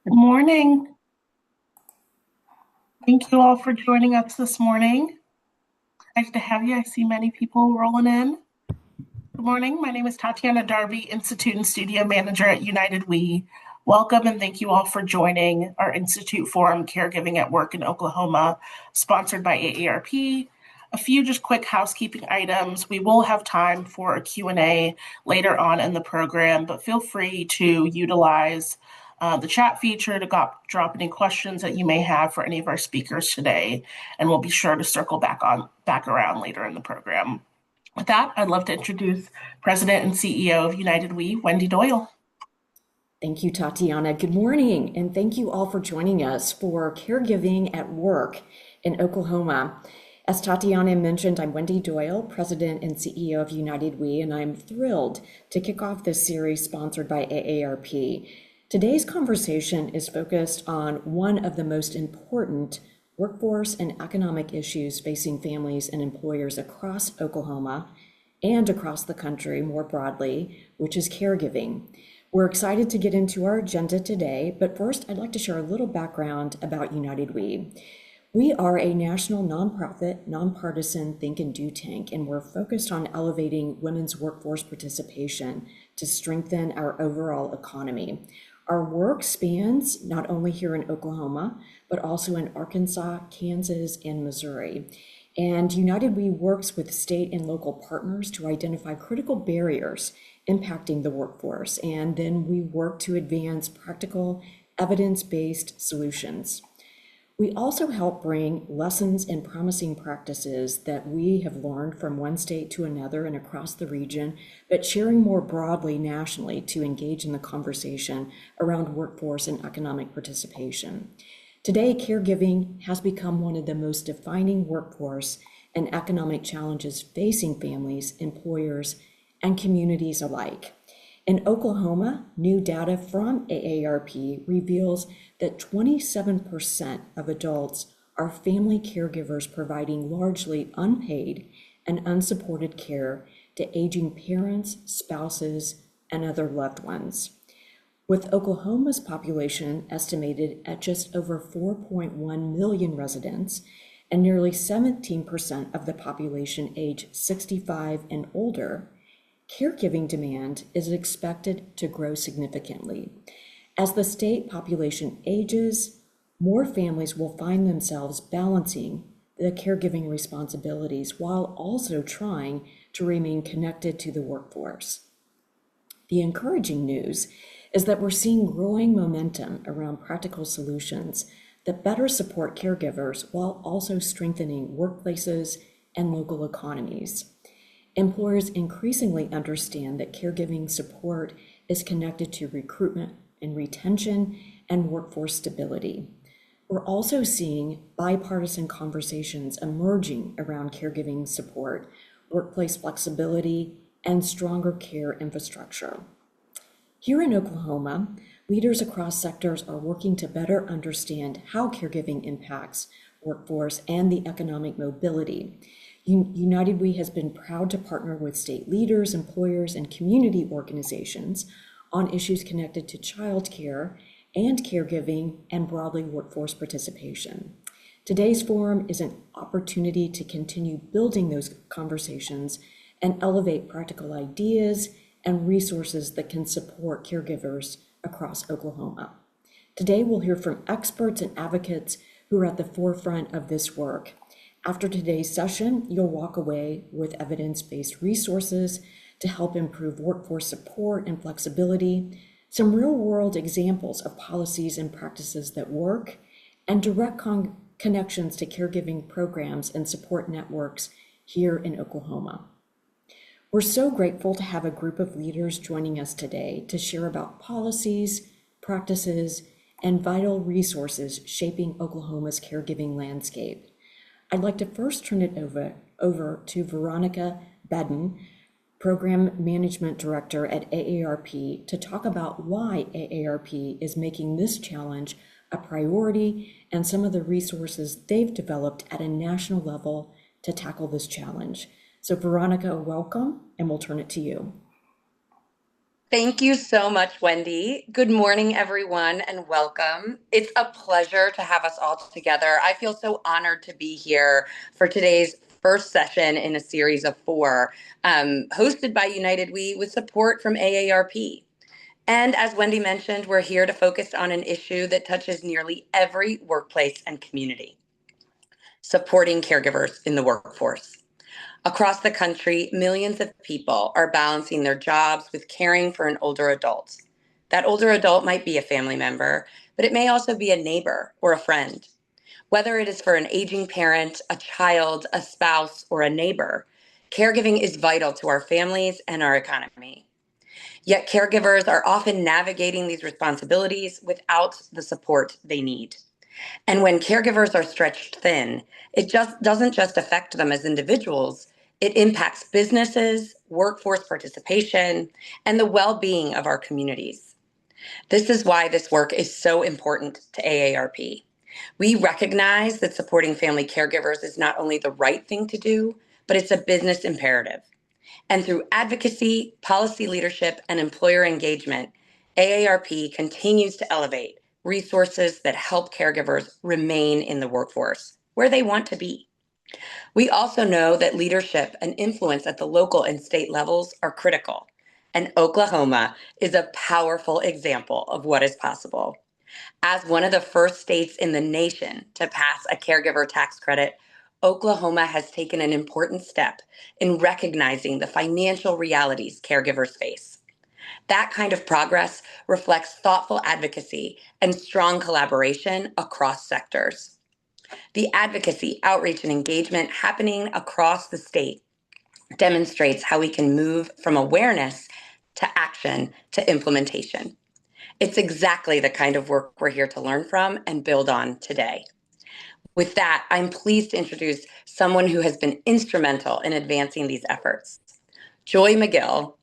Good morning. Thank you all for joining us this morning. Nice to have you. I see many people rolling in. Good morning. My name is Tatiana Darby, Institute and Studio Manager at United We. Welcome and thank you all for joining our Institute Forum Caregiving at Work in Oklahoma, sponsored by AARP. A few just quick housekeeping items. We will have time for a Q&A later on in the program, but feel free to utilize the chat feature to drop any questions that you may have for any of our speakers today, and we'll be sure to circle back around later in the program. With that, I'd love to introduce President and CEO of United We, Wendy Doyle. Thank you, Tatiana. Good morning, and thank you all for joining us for Caregiving at Work in Oklahoma. As Tatiana mentioned, I'm Wendy Doyle, President and CEO of United We, and I'm thrilled to kick off this series sponsored by AARP. Today's conversation is focused on one of the most important workforce and economic issues facing families and employers across Oklahoma and across the country more broadly, which is caregiving. We're excited to get into our agenda today, but first I'd like to share a little background about United We. We are a national nonprofit, nonpartisan think and do tank, and we're focused on elevating women's workforce participation to strengthen our overall economy. Our work spans not only here in Oklahoma, but also in Arkansas, Kansas, and Missouri. And United We works with state and local partners to identify critical barriers impacting the workforce, and then we work to advance practical, evidence-based solutions. We also help bring lessons and promising practices that we have learned from one state to another and across the region, but sharing more broadly nationally to engage in the conversation around workforce and economic participation. Today, caregiving has become one of the most defining workforce and economic challenges facing families, employers, and communities alike. In Oklahoma, new data from AARP reveals that 27% of adults are family caregivers providing largely unpaid and unsupported care to aging parents, spouses, and other loved ones. With Oklahoma's population estimated at just over 4.1 million residents and nearly 17% of the population age 65 and older, caregiving demand is expected to grow significantly. As the state population ages, more families will find themselves balancing the caregiving responsibilities while also trying to remain connected to the workforce. The encouraging news is that we're seeing growing momentum around practical solutions that better support caregivers while also strengthening workplaces and local economies. Employers increasingly understand that caregiving support is connected to recruitment and retention and workforce stability. We're also seeing bipartisan conversations emerging around caregiving support, workplace flexibility, and stronger care infrastructure. Here in Oklahoma, leaders across sectors are working to better understand how caregiving impacts workforce and the economic mobility. United We has been proud to partner with state leaders, employers, and community organizations on issues connected to childcare and caregiving and broadly workforce participation. Today's forum is an opportunity to continue building those conversations and elevate practical ideas and resources that can support caregivers across Oklahoma. Today, we'll hear from experts and advocates who are at the forefront of this work. After today's session, you'll walk away with evidence-based resources to help improve workforce support and flexibility, some real-world examples of policies and practices that work, and direct connections to caregiving programs and support networks here in Oklahoma. We're so grateful to have a group of leaders joining us today to share about policies, practices, and vital resources shaping Oklahoma's caregiving landscape. I'd like to first turn it over to Veronica Bedden, Program Management Director at AARP, to talk about why AARP is making this challenge a priority and some of the resources they've developed at a national level to tackle this challenge. So Veronica, welcome, and we'll turn it to you. Thank you so much, Wendy. Good morning, everyone, and welcome. It's a pleasure to have us all together. I feel so honored to be here for today's first session in a series of four, hosted by United We with support from AARP. And as Wendy mentioned, we're here to focus on an issue that touches nearly every workplace and community: supporting caregivers in the workforce. Across the country, millions of people are balancing their jobs with caring for an older adult. That older adult might be a family member, but it may also be a neighbor or a friend. Whether it is for an aging parent, a child, a spouse, or a neighbor, caregiving is vital to our families and our economy. Yet caregivers are often navigating these responsibilities without the support they need. And when caregivers are stretched thin, it just doesn't just affect them as individuals, it impacts businesses, workforce participation, and the well-being of our communities. This is why this work is so important to AARP. We recognize that supporting family caregivers is not only the right thing to do, but it's a business imperative. And through advocacy, policy leadership, and employer engagement, AARP continues to elevate resources that help caregivers remain in the workforce where they want to be. We also know that leadership and influence at the local and state levels are critical. And Oklahoma is a powerful example of what is possible. As one of the first states in the nation to pass a caregiver tax credit, Oklahoma has taken an important step in recognizing the financial realities caregivers face. That kind of progress reflects thoughtful advocacy and strong collaboration across sectors. The advocacy, outreach, and engagement happening across the state demonstrates how we can move from awareness to action to implementation. It's exactly the kind of work we're here to learn from and build on today. With that, I'm pleased to introduce someone who has been instrumental in advancing these efforts. Joy McGill,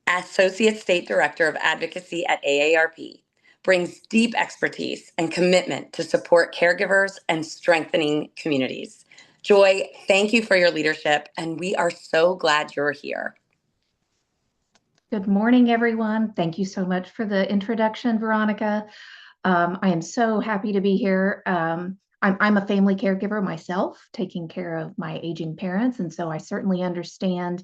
Associate State Director of Advocacy at AARP, brings deep expertise and commitment to support caregivers and strengthening communities. Joy, thank you for your leadership, and we are so glad you're here. Good morning, everyone. Thank you so much for the introduction, Veronica. I am so happy to be here. I'm a family caregiver myself, taking care of my aging parents, and so I certainly understand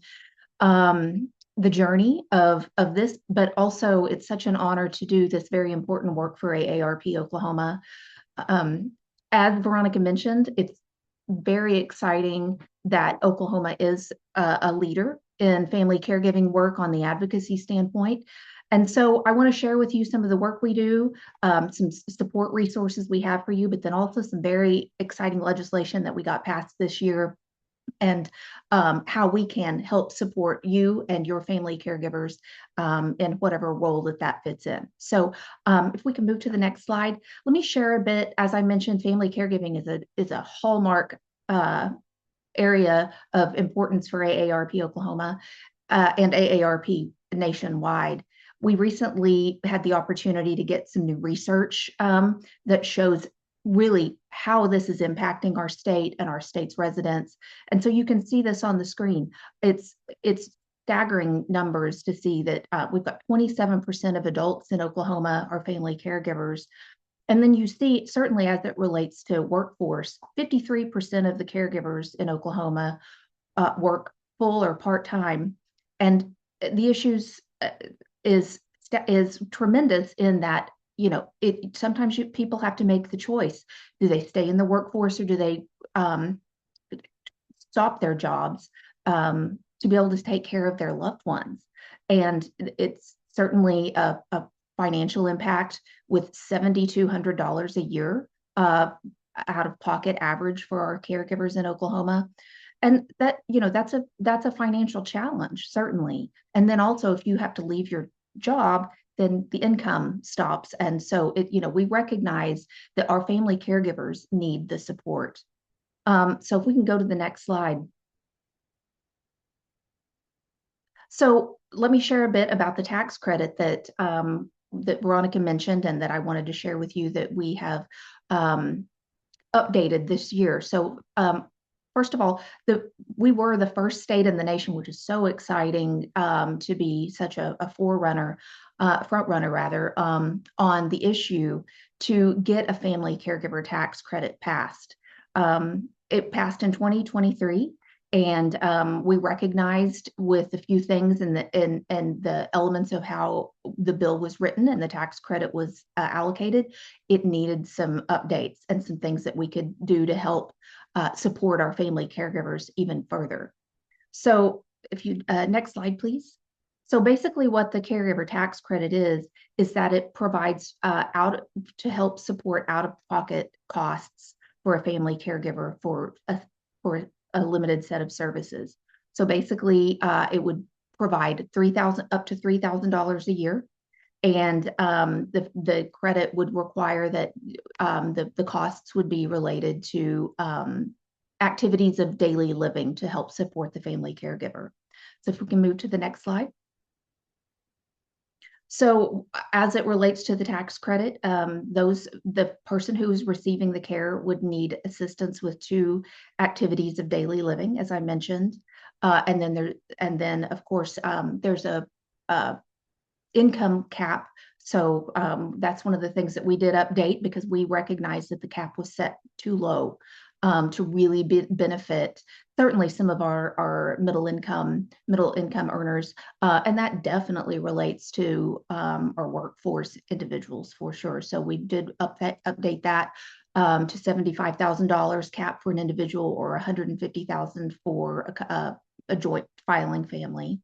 the journey of this, but also it's such an honor to do this very important work for AARP Oklahoma. As Veronica mentioned, it's very exciting that Oklahoma is a leader in family caregiving work on the advocacy standpoint. And so I want to share with you some of the work we do, some support resources we have for you, but then also some very exciting legislation that we got passed this year, and how we can help support you and your family caregivers in whatever role that fits in. So if we can move to the next slide, let me share a bit. As I mentioned, family caregiving is a hallmark area of importance for AARP Oklahoma and AARP nationwide. We recently had the opportunity to get some new research that shows really how this is impacting our state and our state's residents. And so you can see this on the screen. It's staggering numbers to see that we've got 27% of adults in Oklahoma are family caregivers. And then you see, certainly as it relates to workforce, 53% of the caregivers in Oklahoma work full or part-time. And the issues is tremendous in that, you know, sometimes people have to make the choice. Do they stay in the workforce, or do they stop their jobs to be able to take care of their loved ones? And it's certainly a financial impact, with $7,200 a year out of pocket average for our caregivers in Oklahoma. And that, you know, that's a financial challenge, certainly. And then also, if you have to leave your job, then the income stops. And so we recognize that our family caregivers need the support. So if we can go to the next slide. So let me share a bit about the tax credit that Veronica mentioned, and that I wanted to share with you, that we have updated this year. So first of all, we were the first state in the nation, which is so exciting, to be such a forerunner, front runner rather, on the issue to get a family caregiver tax credit passed. It passed in 2023. And we recognized with a few things and the elements of how the bill was written and the tax credit was allocated, it needed some updates and some things that we could do to help support our family caregivers even further. So if you, next slide, please. So basically what the caregiver tax credit is that it provides out to help support out-of-pocket costs for a family caregiver for a limited set of services. So basically, it would provide up to $3,000 a year, and the credit would require that the costs would be related to activities of daily living to help support the family caregiver. So if we can move to the next slide. So as it relates to the tax credit, the person who is receiving the care would need assistance with 2 activities of daily living, as I mentioned. And then of course, there's a income cap. So that's one of the things that we did update because we recognized that the cap was set too low to really benefit certainly some of our middle income earners, and that definitely relates to our workforce individuals for sure. So we did update that to $75,000 cap for an individual or $150,000 for a joint filing family.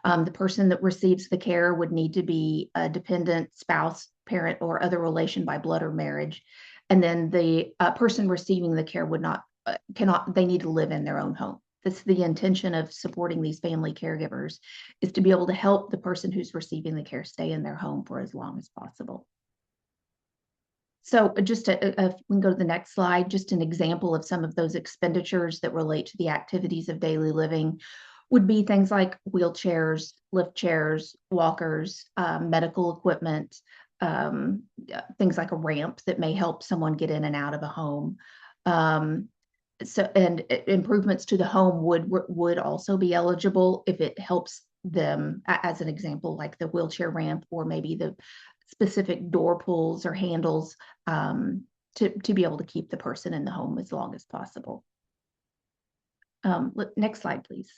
The person that receives the care would need to be a dependent spouse, parent, or other relation by blood or marriage. And then the person receiving the care they need to live in their own home. That's the intention of supporting these family caregivers, is to be able to help the person who's receiving the care stay in their home for as long as possible. So just we can go to the next slide, just an example of some of those expenditures that relate to the activities of daily living would be things like wheelchairs, lift chairs, walkers, medical equipment, things like a ramp that may help someone get in and out of a home. And improvements to the home would also be eligible if it helps them, as an example, like the wheelchair ramp or maybe the specific door pulls or handles to be able to keep the person in the home as long as possible. Next slide, please.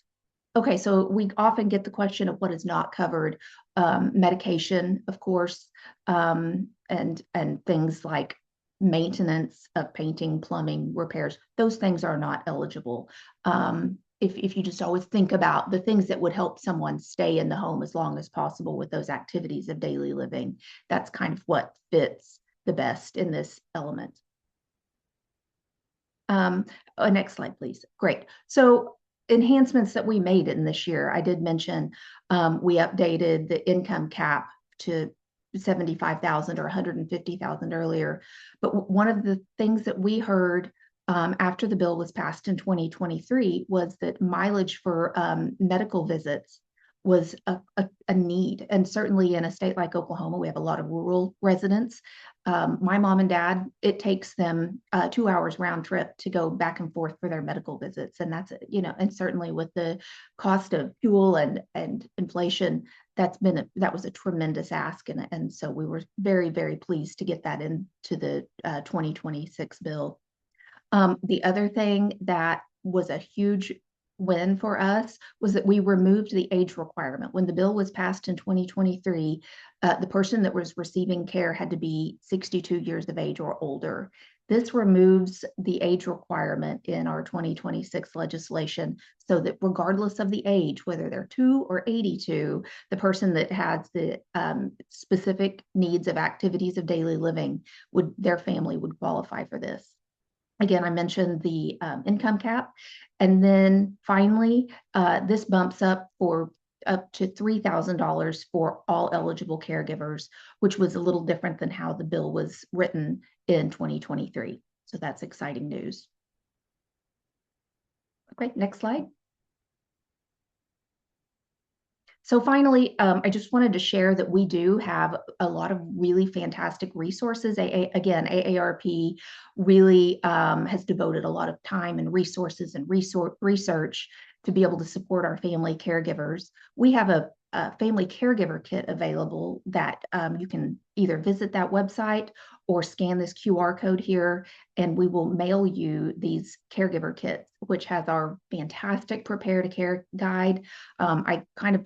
Okay, so we often get the question of what is not covered. Medication, of course, and things like maintenance of painting, plumbing, repairs. Those things are not eligible. If you just always think about the things that would help someone stay in the home as long as possible with those activities of daily living, that's kind of what fits the best in this element. Next slide, please. Great. So enhancements that we made in this year, I did mention we updated the income cap to 75,000 or 150,000 earlier. But one of the things that we heard after the bill was passed in 2023 was that mileage for medical visits was a need. And certainly in a state like Oklahoma, we have a lot of rural residents. My mom and dad, it takes them 2 hours round trip to go back and forth for their medical visits. And that's, and certainly with the cost of fuel and inflation, that was a tremendous ask. And so we were very, very pleased to get that into the 2026 bill. The other thing that was a huge win for us was that we removed the age requirement. When the bill was passed in 2023, the person that was receiving care had to be 62 years of age or older. This removes the age requirement in our 2026 legislation so that regardless of the age, whether they're 2 or 82, the person that has the specific needs of activities of daily living, their family would qualify for this. Again, I mentioned the income cap. And then finally, this bumps up to $3,000 for all eligible caregivers, which was a little different than how the bill was written in 2023. So that's exciting news. Okay, next slide. So finally, I just wanted to share that we do have a lot of really fantastic resources. Again, AARP really has devoted a lot of time and resources and research to be able to support our family caregivers. We have a family caregiver kit available that you can either visit that website or scan this QR code here, and we will mail you these caregiver kits, which has our fantastic Prepare to Care guide. I kind of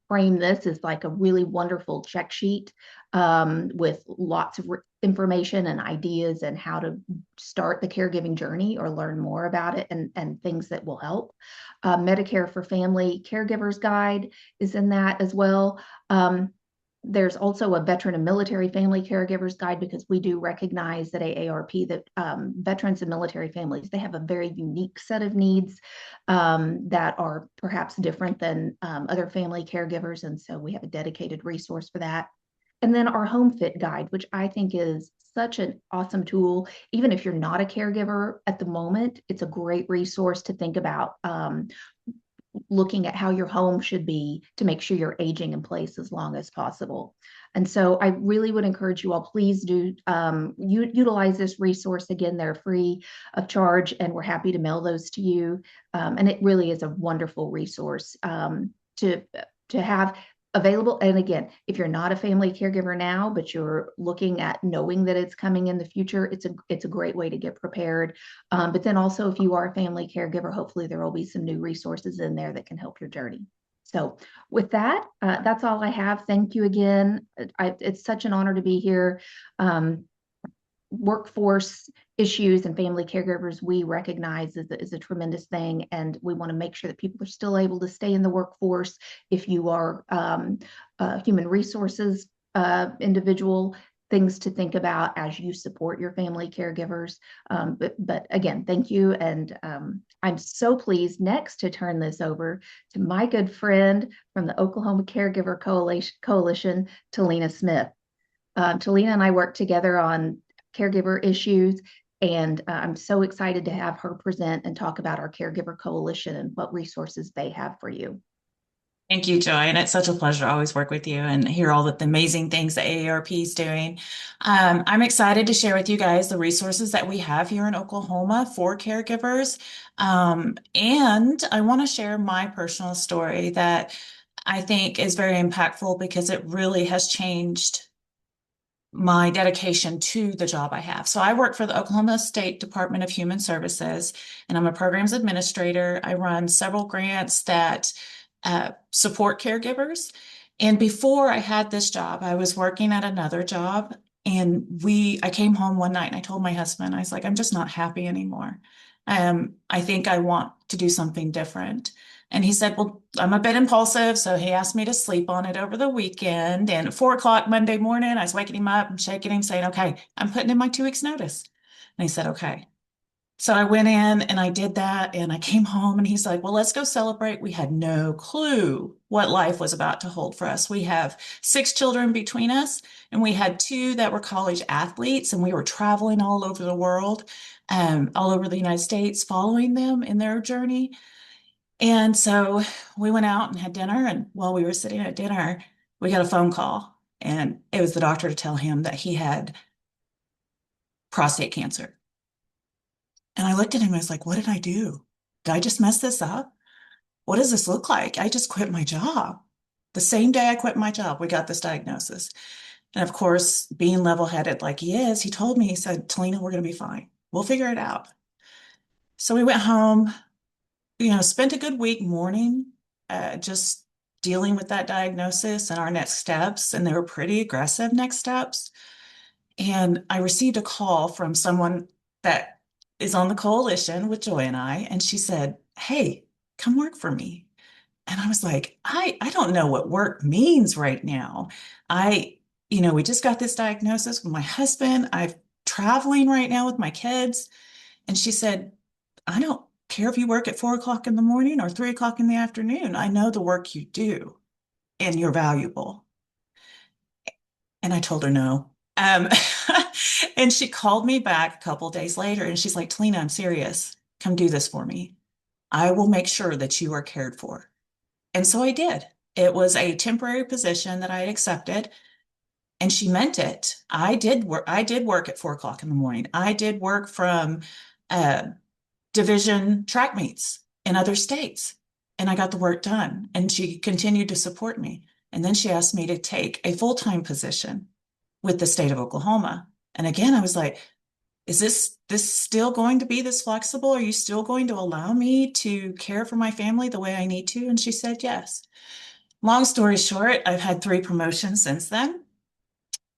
frame this as like a really wonderful check sheet with lots of information and ideas and how to start the caregiving journey or learn more about it and things that will help. Medicare for Family Caregivers Guide is in that as well. There's also a veteran and military family caregivers guide because we do recognize that AARP, that veterans and military families, they have a very unique set of needs that are perhaps different than other family caregivers. And so we have a dedicated resource for that. And then our Home Fit Guide, which I think is such an awesome tool. Even if you're not a caregiver at the moment, it's a great resource to think about looking at how your home should be to make sure you're aging in place as long as possible. And so I really would encourage you all, please do utilize this resource. Again, they're free of charge and we're happy to mail those to you. And it really is a wonderful resource to have available. And again, if you're not a family caregiver now, but you're looking at knowing that it's coming in the future, it's a great way to get prepared. But then also, if you are a family caregiver, hopefully there will be some new resources in there that can help your journey. So with that, that's all I have. Thank you again. It's such an honor to be here. Workforce issues and family caregivers we recognize is a tremendous thing, and we want to make sure that people are still able to stay in the workforce. If you are a human resources individual, things to think about as you support your family caregivers. But again, thank you, and I'm so pleased next to turn this over to my good friend from the Oklahoma Caregiver Coalition, Talina Smith. Talina and I work together on caregiver issues, and I'm so excited to have her present and talk about our Caregiver Coalition and what resources they have for you. Thank you, Joy. And it's such a pleasure to always work with you and hear all the amazing things that AARP is doing. I'm excited to share with you guys the resources that we have here in Oklahoma for caregivers. And I want to share my personal story that I think is very impactful because it really has changed my dedication to the job I have. So I work for the Oklahoma State Department of Human Services, and I'm a programs administrator. I run several grants that support caregivers. And before I had this job, I was working at another job, and I came home one night and I told my husband, I was like, I'm just not happy anymore. I think I want to do something different. And he said, well, I'm a bit impulsive. So he asked me to sleep on it over the weekend. And at 4 o'clock Monday morning, I was waking him up and shaking him, saying, okay, I'm putting in my 2 weeks notice. And he said, okay. So I went in and I did that, and I came home and he's like, well, let's go celebrate. We had no clue what life was about to hold for us. We have 6 children between us, and we had 2 that were college athletes, and we were traveling all over the world, all over the United States, following them in their journey. And so we went out and had dinner, and while we were sitting at dinner, we got a phone call, and it was the doctor to tell him that he had prostate cancer. And I looked at him and I was like, what did I do? Did I just mess this up? What does this look like? I just quit my job. The same day I quit my job, we got this diagnosis. And of course, being level-headed like he is, he told me, he said, Talina, we're going to be fine. We'll figure it out. So we went home, spent a good week mourning, just dealing with that diagnosis and our next steps. And they were pretty aggressive next steps. And I received a call from someone that is on the coalition with Joy and I, and she said, hey, come work for me. And I was like, I don't know what work means right now. We just got this diagnosis with my husband. I'm traveling right now with my kids. And she said, I don't care if you work at 4 o'clock in the morning or 3 o'clock in the afternoon. I know the work you do and you're valuable. And I told her no. And she called me back a couple days later and she's like, Talina, I'm serious. Come do this for me. I will make sure that you are cared for. And so I did. It was a temporary position that I had accepted, and she meant it. I did work. I did work at 4 o'clock in the morning. I did work from uh, division track meets in other states, and I got the work done. And she continued to support me. And then she asked me to take a full-time position with the state of Oklahoma. And again, I was like, is this still going to be this flexible? Are you still going to allow me to care for my family the way I need to? And she said yes. Long story short, I've had 3 promotions since then.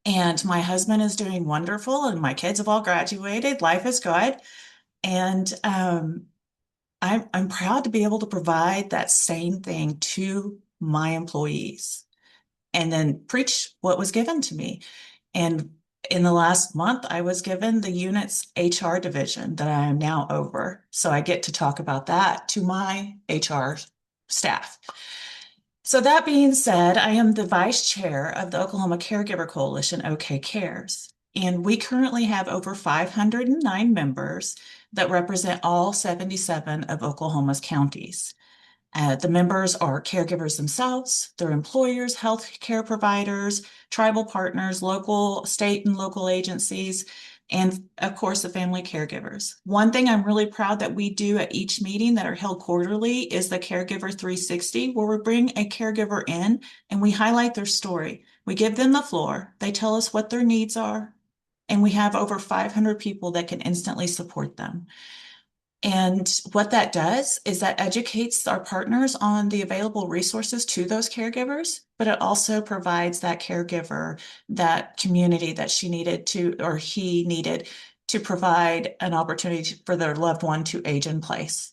And my husband is doing wonderful, and my kids have all graduated. Life is good. And I'm proud to be able to provide that same thing to my employees and then preach what was given to me. And in the last month, I was given the unit's HR division that I am now over. So I get to talk about that to my HR staff. So that being said, I am the vice chair of the Oklahoma Caregiver Coalition, OK Cares. And we currently have over 509 members that represent all 77 of Oklahoma's counties. The members are caregivers themselves, their employers, health care providers, tribal partners, local, state, and local agencies, and of course, the family caregivers. One thing I'm really proud that we do at each meeting that are held quarterly is the Caregiver 360, where we bring a caregiver in and we highlight their story. We give them the floor, they tell us what their needs are, and we have over 500 people that can instantly support them. And what that does is that educates our partners on the available resources to those caregivers, but it also provides that caregiver that community that she needed to, or he needed to provide an opportunity for their loved one to age in place.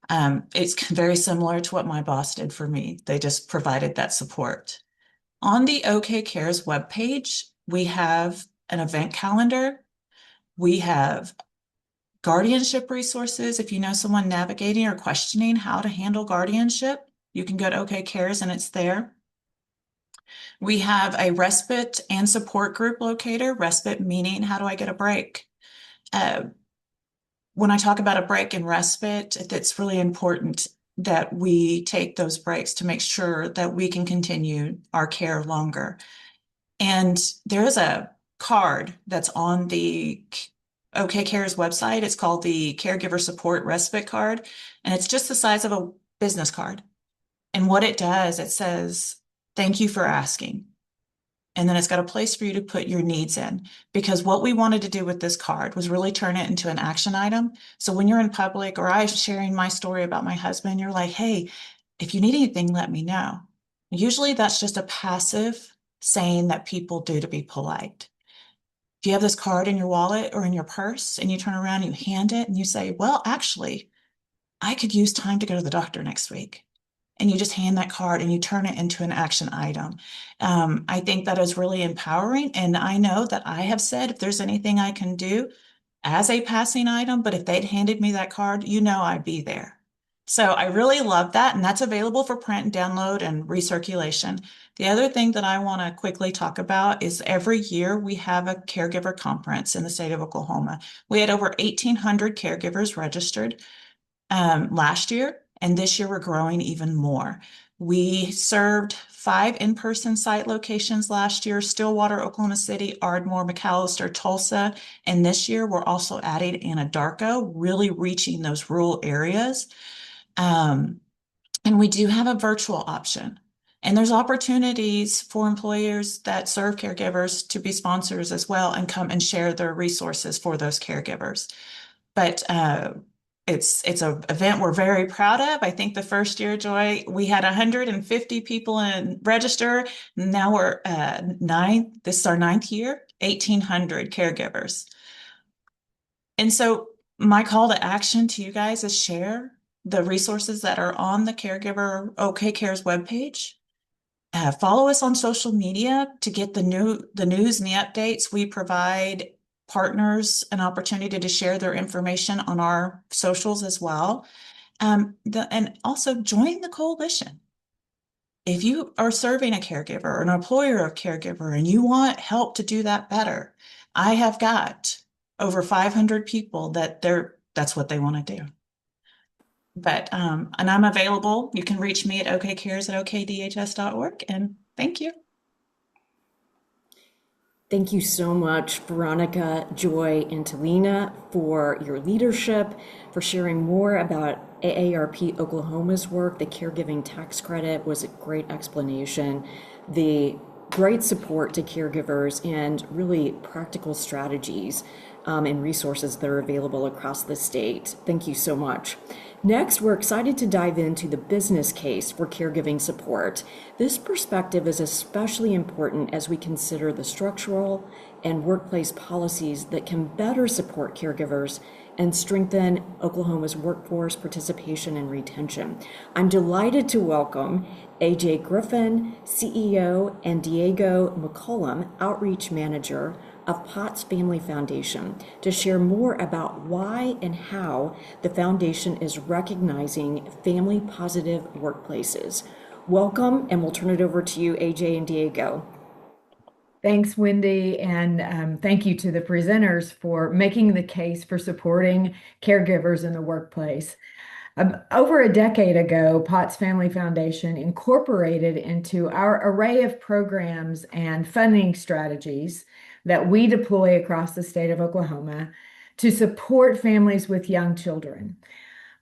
It's very similar to what my boss did for me. They just provided that support. On the OK Cares webpage, we have an event calendar. We have guardianship resources. If you know someone navigating or questioning how to handle guardianship, you can go to OK Cares and it's there. We have a respite and support group locator. Respite meaning, how do I get a break? When I talk about a break and respite, it's really important that we take those breaks to make sure that we can continue our care longer. And there is a card that's on the OK Care's website. It's called the Caregiver Support Respite Card, and it's just the size of a business card. And what it does, it says, thank you for asking. And then it's got a place for you to put your needs in. Because what we wanted to do with this card was really turn it into an action item. So when you're in public or I'm sharing my story about my husband, you're like, hey, if you need anything, let me know. Usually that's just a passive saying that people do to be polite. If you have this card in your wallet or in your purse and you turn around and you hand it and you say, well, actually, I could use time to go to the doctor next week. And you just hand that card and you turn it into an action item. I think that is really empowering. And I know that I have said, if there's anything I can do as a passing item, but if they'd handed me that card, you know I'd be there. So I really love that. And that's available for print and download and recirculation. The other thing that I want to quickly talk about is every year we have a caregiver conference in the state of Oklahoma. We had over 1,800 caregivers registered last year, and this year we're growing even more. We served 5 in-person site locations last year: Stillwater, Oklahoma City, Ardmore, McAllister, Tulsa. And this year we're also adding Anadarko, really reaching those rural areas. And we do have a virtual option. And there's opportunities for employers that serve caregivers to be sponsors as well and come and share their resources for those caregivers. But it's an event we're very proud of. I think the first year, Joy, we had 150 people in register. Now we're this is our 9th year, 1,800 caregivers. And so my call to action to you guys is share the resources that are on the Caregiver OK Cares webpage. Follow us on social media to get the news and the updates. We provide partners an opportunity to share their information on our socials as well. And also join the coalition. If you are serving a caregiver or an employer of caregiver and you want help to do that better, I have got over 500 people that's what they want to do. And I'm available. You can reach me at okcares@okdhs.org. And thank you. Thank you so much, Veronica, Joy, and Talina, for your leadership, for sharing more about AARP Oklahoma's work. The caregiving tax credit was a great explanation. The great support to caregivers and really practical strategies and resources that are available across the state. Thank you so much. Next, we're excited to dive into the business case for caregiving support. This perspective is especially important as we consider the structural and workplace policies that can better support caregivers and strengthen Oklahoma's workforce participation and retention. I'm delighted to welcome AJ Griffin, CEO, and Diego McCollum, Outreach Manager of Potts Family Foundation, to share more about why and how the foundation is recognizing family-positive workplaces. Welcome, and we'll turn it over to you, AJ and Diego. Thanks, Wendy, and thank you to the presenters for making the case for supporting caregivers in the workplace. Over a decade ago, Potts Family Foundation incorporated into our array of programs and funding strategies that we deploy across the state of Oklahoma to support families with young children.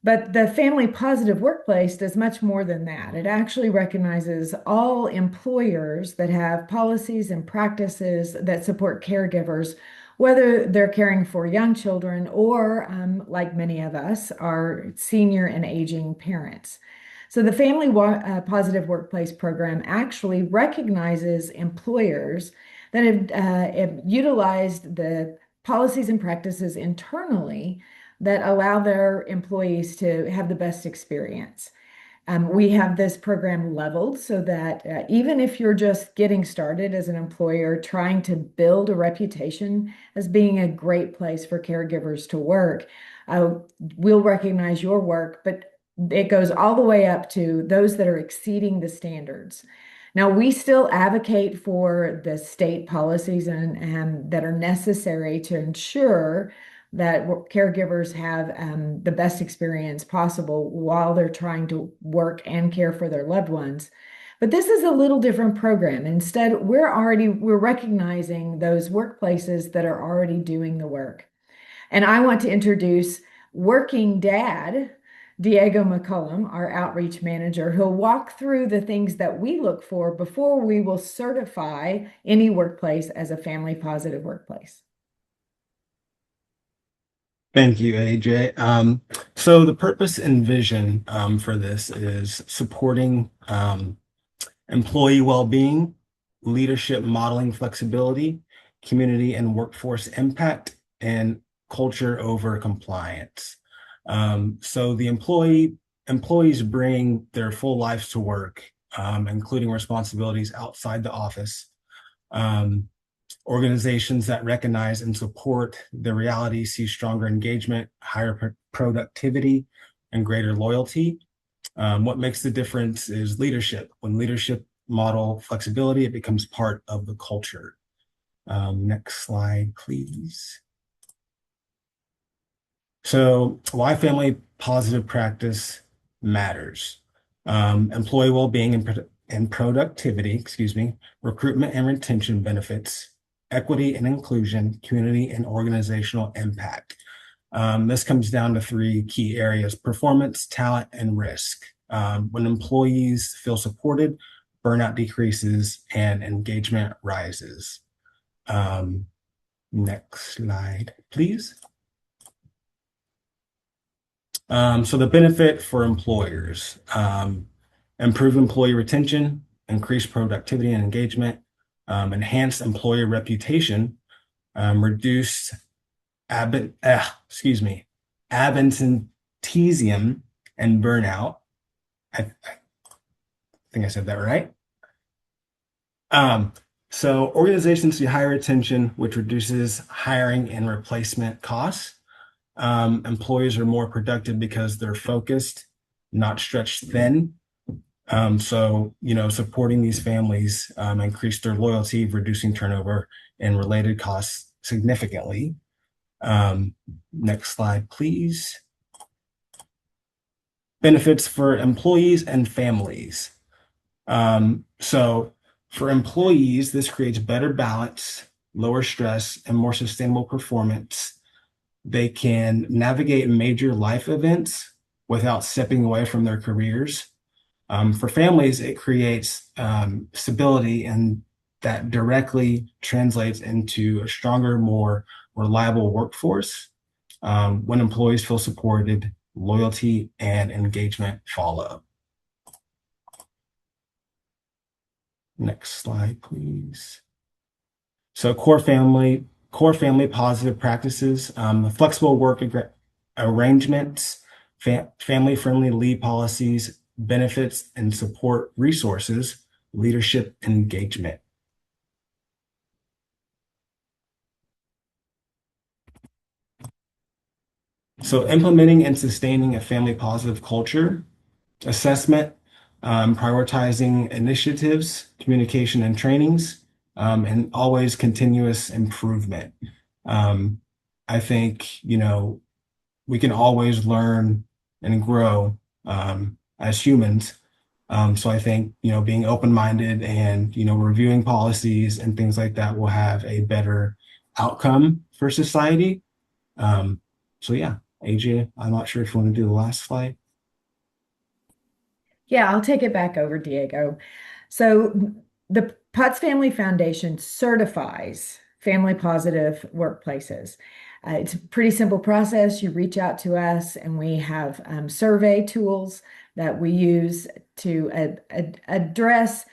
But the family positive workplace does much more than that. It actually recognizes all employers that have policies and practices that support caregivers, whether they're caring for young children or, like many of us, are senior and aging parents. So the Family Positive Workplace Program actually recognizes employers that have utilized the policies and practices internally that allow their employees to have the best experience. We have this program leveled so that even if you're just getting started as an employer trying to build a reputation as being a great place for caregivers to work, we'll recognize your work, but it goes all the way up to those that are exceeding the standards. Now, we still advocate for the state policies and that are necessary to ensure that caregivers have the best experience possible while they're trying to work and care for their loved ones. But this is a little different program. Instead, we're recognizing those workplaces that are already doing the work. And I want to introduce working dad, Diego McCollum, our outreach manager, who'll walk through the things that we look for before we will certify any workplace as a family positive workplace. Thank you, AJ. So the purpose and vision for this is supporting employee well-being, leadership modeling flexibility, community and workforce impact, and culture over compliance. So the employees bring their full lives to work, including responsibilities outside the office. Organizations that recognize and support the reality see stronger engagement, higher productivity, and greater loyalty. What makes the difference is leadership. When leadership model flexibility, it becomes part of the culture. Next slide, please. So why family positive practice matters. Employee well-being and productivity, recruitment and retention benefits, equity and inclusion, community and organizational impact. This comes down to three key areas: performance, talent, and risk. When employees feel supported, burnout decreases and engagement rises. Next slide, please. So the benefit for employers, improve employee retention, increase productivity and engagement, enhance employer reputation, reduce absenteeism and burnout. I think I said that right. So organizations see higher retention, which reduces hiring and replacement costs. Employees are more productive because they're focused, not stretched thin. So, supporting these families increase their loyalty, reducing turnover and related costs significantly. Next slide, please. benefits for employees and families. So for employees, this creates better balance, lower stress, and more sustainable performance. They can navigate major life events without stepping away from their careers. For families, it creates stability, and that directly translates into a stronger, more reliable workforce. When employees feel supported, loyalty and engagement follow. Next slide, please. So core family positive practices, flexible work arrangements, family-friendly leave policies, benefits and support resources, leadership engagement. So implementing and sustaining a family positive culture, assessment, prioritizing initiatives, communication and trainings, and always continuous improvement. I think, we can always learn and grow as humans. So I think, being open-minded and, reviewing policies and things like that will have a better outcome for society. So yeah, AJ, I'm not sure if you want to do the last slide. Yeah, I'll take it back over, Diego. So the Potts Family Foundation certifies family positive workplaces. It's a pretty simple process. You reach out to us, and we have survey tools that we use to address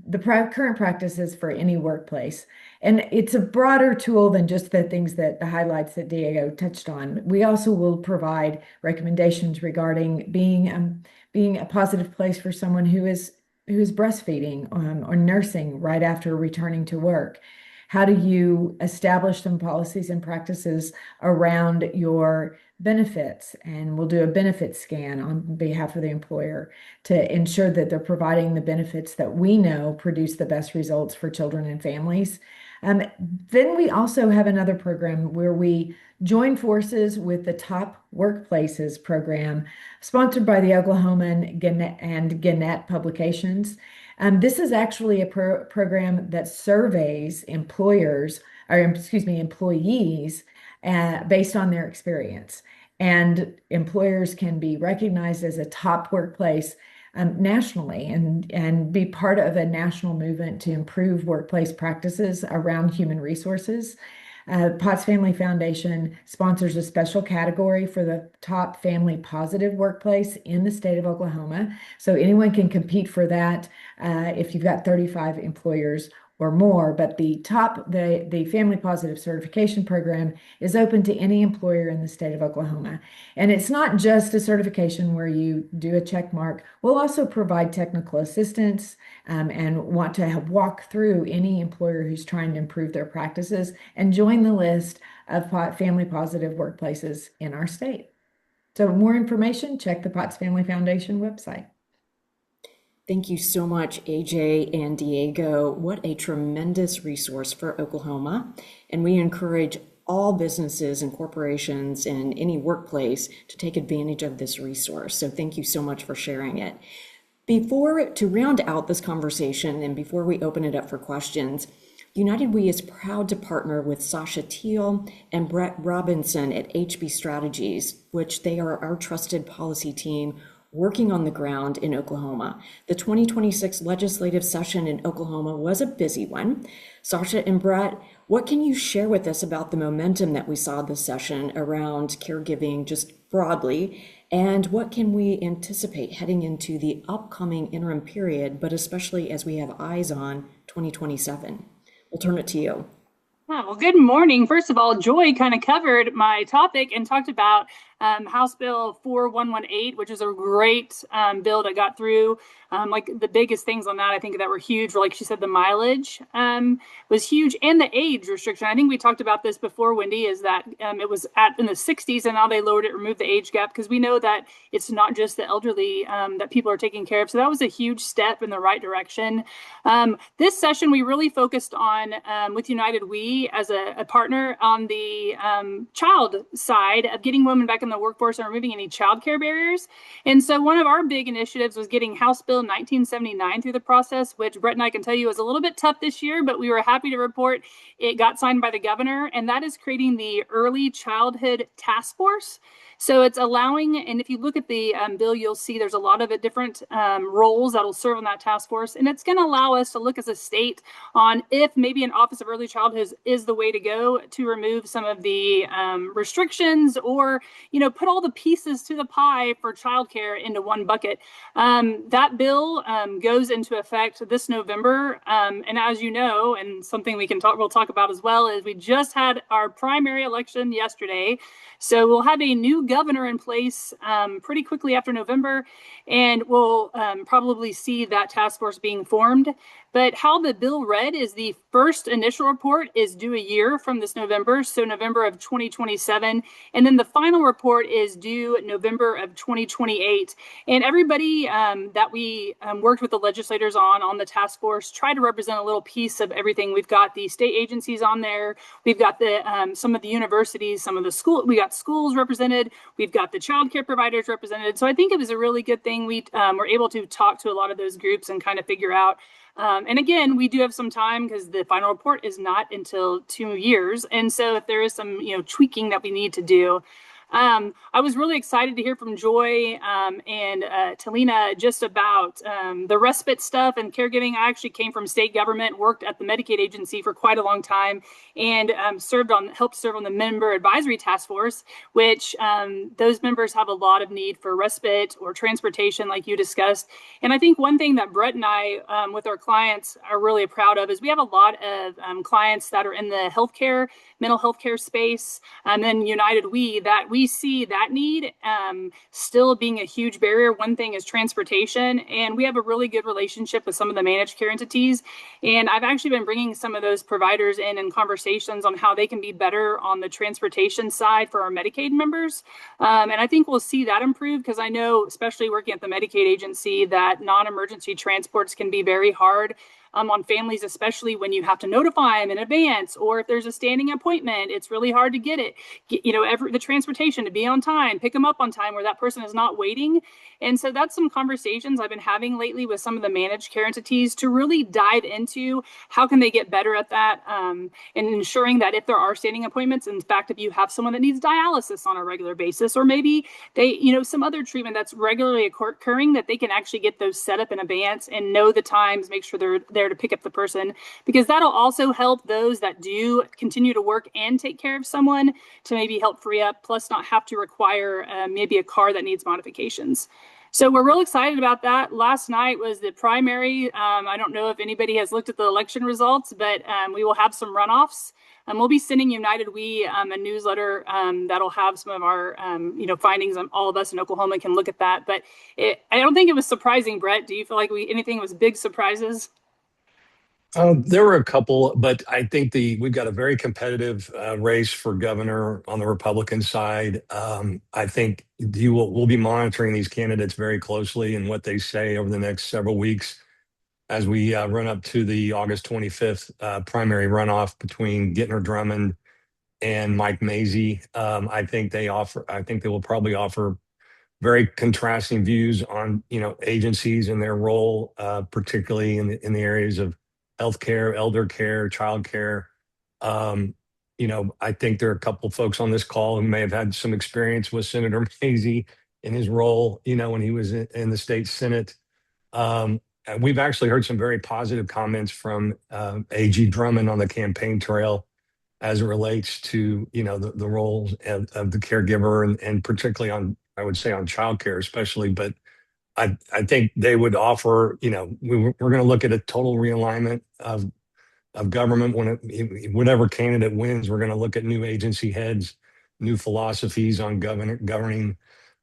the current practices for any workplace. And it's a broader tool than just the highlights that Diego touched on. We also will provide recommendations regarding being a positive place for someone who is breastfeeding or nursing right after returning to work. How do you establish some policies and practices around your benefits? And we'll do a benefit scan on behalf of the employer to ensure that they're providing the benefits that we know produce the best results for children and families. Then we also have another program where we join forces with the Top Workplaces program, sponsored by the Oklahoman and Gannett publications. This is actually a program that surveys employees based on their experience. And employers can be recognized as a top workplace nationally and be part of a national movement to improve workplace practices around human resources. Potts Family Foundation sponsors a special category for the top family positive workplace in the state of Oklahoma. So anyone can compete for that if you've got 35 employers or more, but the family positive certification program is open to any employer in the state of Oklahoma. And it's not just a certification where you do a check mark. We'll also provide technical assistance and want to help walk through any employer who's trying to improve their practices and join the list of family positive workplaces in our state. So more information, check the Potts Family Foundation website. Thank you so much, AJ and Diego. What a tremendous resource for Oklahoma. And we encourage all businesses and corporations and any workplace to take advantage of this resource. So thank you so much for sharing it. To round out this conversation and before we open it up for questions, United We is proud to partner with Sasha Teal and Brett Robinson at HB Strategies, which they are our trusted policy team working on the ground in Oklahoma. The 2026 legislative session in Oklahoma was a busy one. Sasha and Brett, what can you share with us about the momentum that we saw this session around caregiving just broadly? And what can we anticipate heading into the upcoming interim period, but especially as we have eyes on 2027? We'll turn it to you. Well, good morning. First of all, Joy kind of covered my topic and talked about House Bill 4118, which is a great bill that got through. Like the biggest things on that, I think that were huge, like she said, the mileage was huge, and the age restriction. I think we talked about this before, Wendy, is that it was in the 60s, and now they lowered it, removed the age gap, because we know that it's not just the elderly that people are taking care of. So that was a huge step in the right direction. This session, we really focused on, with United We as a partner, on the child side of getting women back in the the workforce and removing any childcare barriers. And so one of our big initiatives was getting House Bill 1979 through the process, which Brett and I can tell you was a little bit tough this year, but we were happy to report it got signed by the governor, and that is creating the Early Childhood Task Force. So it's allowing, and if you look at the bill, you'll see there's a lot of different roles that'll serve on that task force. And it's going to allow us to look as a state on if maybe an Office of Early Childhood is the way to go to remove some of the restrictions, or, put all the pieces to the pie for childcare into one bucket. That bill goes into effect this November. And as you know, and something we'll talk about as well, is we just had our primary election yesterday. So we'll have a new governor in place pretty quickly after November, and we'll probably see that task force being formed. But how the bill read is the first initial report is due a year from this November, so November of 2027. And then the final report is due November of 2028. And everybody that we worked with the legislators on the task force tried to represent a little piece of everything. We've got the state agencies on there. We've got the some of the universities, some of the we got schools represented. We've got the child care providers represented. So I think it was a really good thing. We were able to talk to a lot of those groups and kind of figure out. And again, we do have some time because the final report is not until 2 years. And so if there is some, tweaking that we need to do, I was really excited to hear from Joy and Talina just about the respite stuff and caregiving. I actually came from state government, worked at the Medicaid agency for quite a long time, and helped serve on the member advisory task force, which those members have a lot of need for respite or transportation, like you discussed. And I think one thing that Brett and I, with our clients, are really proud of is we have a lot of clients that are in the healthcare, mental health care space, and then United we see that need still being a huge barrier. One thing is transportation, and we have a really good relationship with some of the managed care entities. And I've actually been bringing some of those providers in conversations on how they can be better on the transportation side for our Medicaid members. And I think we'll see that improve, because I know, especially working at the Medicaid agency, that non-emergency transports can be very hard on families, especially when you have to notify them in advance, or if there's a standing appointment, it's really hard to get it, the transportation to be on time, pick them up on time where that person is not waiting. And so that's some conversations I've been having lately with some of the managed care entities to really dive into how can they get better at that, and ensuring that if there are standing appointments, in fact, if you have someone that needs dialysis on a regular basis, or maybe they, some other treatment that's regularly occurring, that they can actually get those set up in advance and know the times, make sure they're there to pick up the person, because that'll also help those that do continue to work and take care of someone to maybe help free up, plus not have to require maybe a car that needs modifications. So we're real excited about that. Last night was the primary. I don't know if anybody has looked at the election results, but we will have some runoffs. We'll be sending United a newsletter that'll have some of our findings, and all of us in Oklahoma can look at that. But I don't think it was surprising, Brett. Do you feel like anything was big surprises? There were a couple, but I think we've got a very competitive race for governor on the Republican side. I think we'll be monitoring these candidates very closely and what they say over the next several weeks as we run up to the August 25th primary runoff between Gittner Drummond and Mike Mazie. I think they will probably offer very contrasting views on agencies and their role, particularly in the areas of healthcare, elder care, child care. I think there are a couple of folks on this call who may have had some experience with Senator Mazie in his role, when he was in the state Senate. We've actually heard some very positive comments from AG Drummond on the campaign trail as it relates to, the roles of the caregiver, and particularly on, I would say, on childcare especially. But I think they would offer, we're going to look at a total realignment of government. Whatever candidate wins, we're going to look at new agency heads, new philosophies on governing.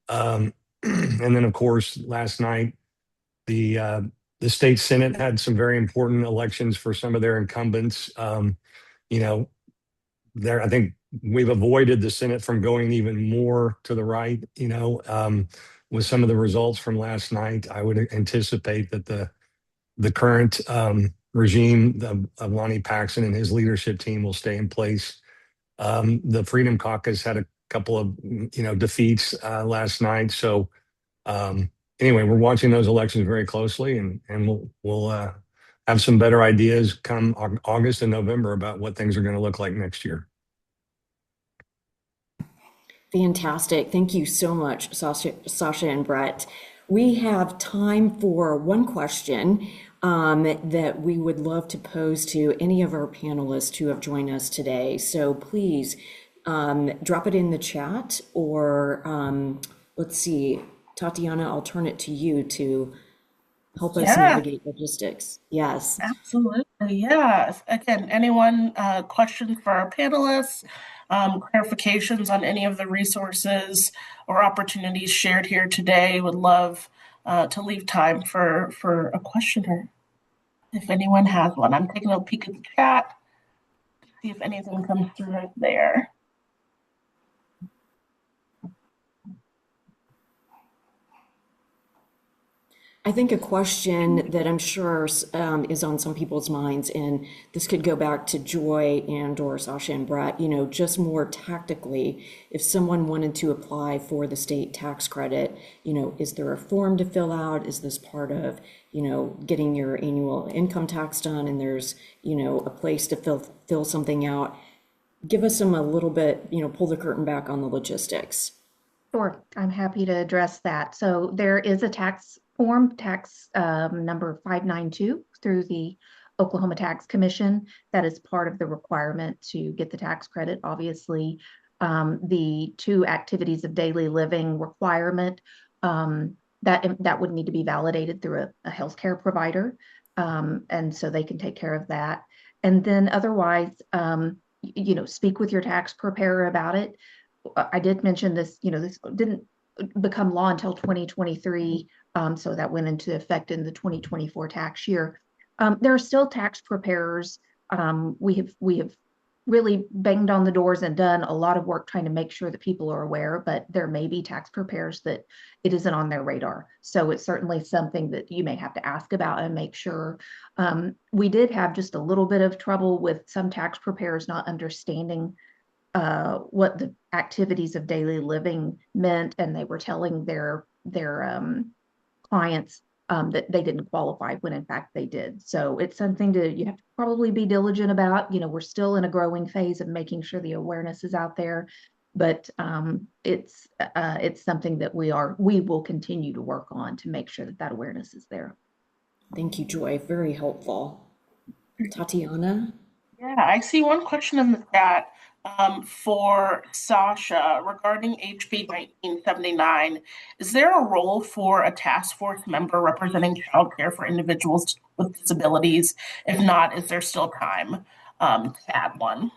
And then, of course, last night, the state Senate had some very important elections for some of their incumbents. I think we've avoided the Senate from going even more to the right, with some of the results from last night. I would anticipate that the current regime of Lonnie Paxson and his leadership team will stay in place. The Freedom Caucus had a couple of defeats last night. So anyway, we're watching those elections very closely, and we'll have some better ideas come August and November about what things are going to look like next year. Fantastic. Thank you so much, Sasha and Brett. We have time for one question that we would love to pose to any of our panelists who have joined us today. So please drop it in the chat, or let's see, Tatiana, I'll turn it to you to help us navigate logistics. Yes. Absolutely. Yes. Again, anyone questions for our panelists, clarifications on any of the resources or opportunities shared here today, would love to leave time for a questioner if anyone has one. I'm taking a peek at the chat, see if anything comes through there. I think a question that I'm sure is on some people's minds, and this could go back to Joy and or Sasha and Brett, just more tactically, if someone wanted to apply for the state tax credit, is there a form to fill out? Is this part of, getting your annual income tax done, and there's, a place to fill something out? Give us a little bit, pull the curtain back on the logistics. Sure, I'm happy to address that. So there is a tax form, tax number 592 through the Oklahoma Tax Commission that is part of the requirement to get the tax credit. Obviously, the 2 activities of daily living requirement, that would need to be validated through a healthcare provider, and so they can take care of that. And then otherwise, speak with your tax preparer about it. I did mention this, this didn't become law until 2023, so that went into effect in the 2024 tax year. There are still tax preparers. We have really banged on the doors and done a lot of work trying to make sure that people are aware, but there may be tax preparers that it isn't on their radar. So it's certainly something that you may have to ask about and make sure. We did have just a little bit of trouble with some tax preparers not understanding what the activities of daily living meant, and they were telling their clients that they didn't qualify when in fact they did. So it's something you have to probably be diligent about. We're still in a growing phase of making sure the awareness is out there, but it's something that we will continue to work on to make sure that awareness is there. Thank you, Joy. Very helpful. Tatiana? Yeah, I see one question in the chat for Sasha regarding HB 1979. Is there a role for a task force member representing childcare for individuals with disabilities? If not, is there still time to add one?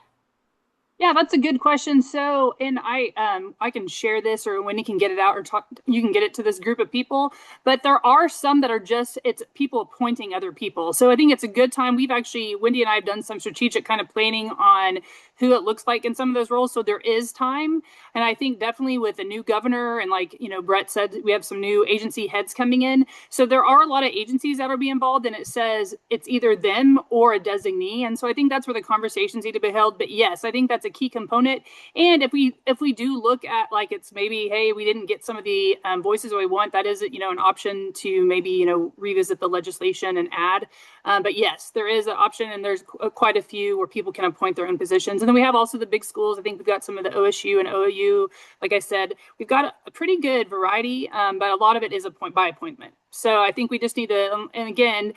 Yeah, that's a good question. So, and I can share this, or Wendy can get it out, or you can get it to this group of people. But there are some that are it's people appointing other people. So I think it's a good time. Wendy and I have done some strategic kind of planning on who it looks like in some of those roles. So there is time. And I think definitely with a new governor, and like, Brett said, we have some new agency heads coming in. So there are a lot of agencies that will be involved, and it says it's either them or a designee. And so I think that's where the conversations need to be held. But yes, I think that's a key component. And if we do look at, like, it's maybe, hey, we didn't get some of the voices that we want, that is, an option to maybe, revisit the legislation and add. But yes, there is an option, and there's quite a few where people can appoint their own positions. And then we have also the big schools. I think we've got some of the OSU and OU. Like I said, we've got a pretty good variety, but a lot of it is by appointment. So I think we just need to, and again,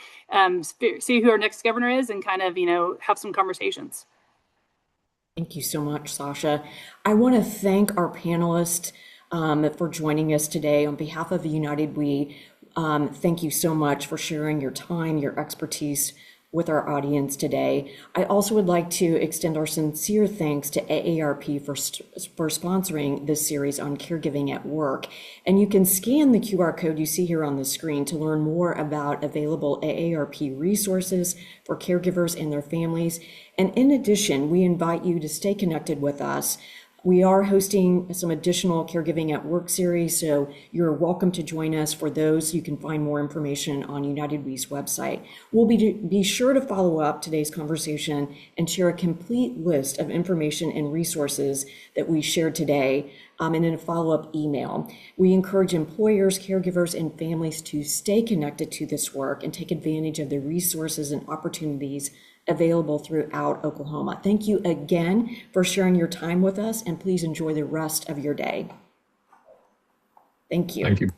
see who our next governor is, and kind of, have some conversations. Thank you so much, Sasha. I want to thank our panelists for joining us today. On behalf of United We, thank you so much for sharing your time, your expertise with our audience today. I also would like to extend our sincere thanks to AARP for sponsoring this series on caregiving at work. And you can scan the QR code you see here on the screen to learn more about available AARP resources for caregivers and their families. And in addition, we invite you to stay connected with us We are hosting some additional Caregiving at Work series, so you're welcome to join us for those. You can find more information on United We's website. We'll be sure to follow up today's conversation and share a complete list of information and resources that we shared today in a follow-up email. We encourage employers, caregivers, and families to stay connected to this work and take advantage of the resources and opportunities available throughout Oklahoma. Thank you again for sharing your time with us, and please enjoy the rest of your day. Thank you. Thank you.